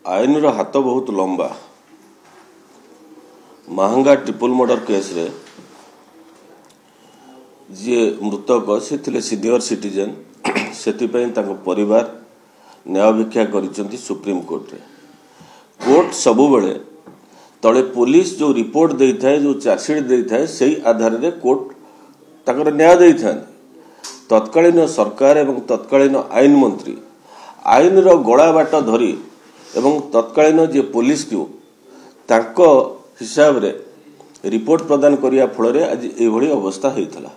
आईन हाथ बहुत लंबा। महंगा ट्रिपल मर्डर केस रे जी मृतक से थिले सीनियर सिटीजन से परिवार न्याय भिक्षा कर सुप्रीम कोर्ट रे। कोर्ट सबु बेले तले पुलिस जो रिपोर्ट दे थाए जो चार्जसीट दे थाए से आधार रे कोर्ट ताकर न्याय दे था। तत्कालीन सरकार एवं तत्कालीन आईन मंत्री आईन रो गला बाट धरी एवं तत्कालीन जे पुलिस को तांको हिसाब रे रिपोर्ट प्रदान करिया फल आज ये अवस्था होता।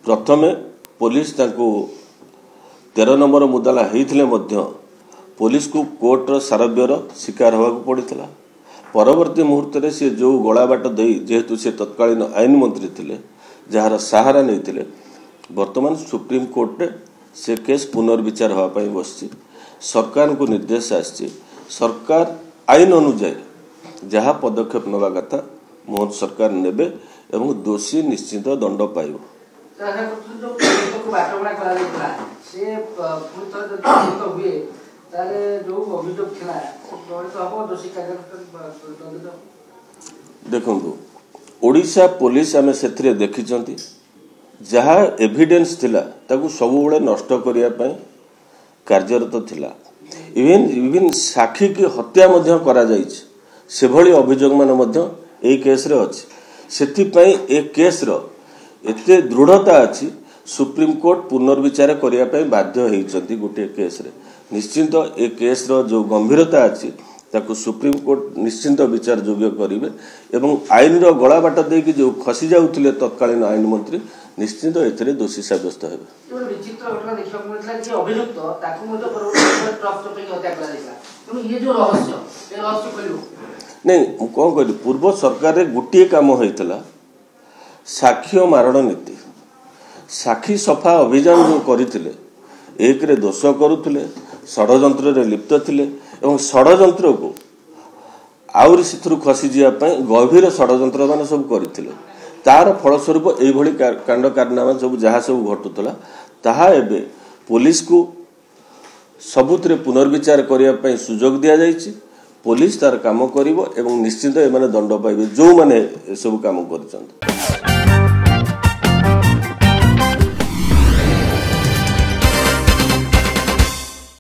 प्रथमे पुलिस तांको 13 नंबर मुदाला होते पुलिस को कोर्टर सारव्यर शिकार होगा पड़ा। परवर्ती मुहूर्त में सी जो गला बाट दे जेहेतु से तत्कालीन आईन मंत्री थे जार सहारा नहीं वर्तमान सुप्रीम कोर्ट रे से केस पुनर्विचार होगापाई बस सरकार को निर्देश आसी सरकार आईन अनुजाई जहाँ पदक्षेप नवा कथा मोहन सरकार नेबे एवं दोषी निश्चित दंड पाइब। देखु ओडिशा पुलिस आम से देखी जहाँ एविडेंस थिला ताकू सब बड़े नष्ट करने कार्यरत थिला। इवन साक्षी की हत्या करा जायछि से भली अभियोग मान केस रे अछि। सेथिपई ए केस रो एते दृढ़ता अछि सुप्रीम कोर्ट पुनर्विचार करिया पई बाध्य होइछंती। गोटे केस रे निश्चिंत ए केस रो जो गंभीरता अछि ताकू सुप्रीम कोर्ट निश्चिंत विचार योग्य करिवे एवं आईन रो गला बाट देकी जो खसी जाउथिले तत्कालीन आईन मंत्री निश्चिंत एथरे दोषी साब्यस्त हेबे। विचित्र घटना देखिबा मिलला कि अभियुक्त ताकू मते परवर्ती ट्रस्ट पे हत्या करा जायला। तो ये जो रहस्य खोलियो नहीं कौन कहली पूर्व सरकार रे गुटिए काम होइतला साक्ष्य मारण नीति। साक्षी सफा अभियान जो करथिले एक रे दोष करुथिले षडयंत्र रे लिप्त थिले एवं षडयंत्र को आउरी सिथुरु खसी जिया पई गभीर षडयंत्र मान सब करथिले। तार फलस्वरूप एभली कांड कारनामा सब जहाँ सब घटुला ताहा एबे पुलिस को सबुतरे पुनर्विचार करने सुजोग दि जाइए। पुलिस तार काम करिवो एवं निश्चित एमाने दंड पाइबे जो माने सब काम कर।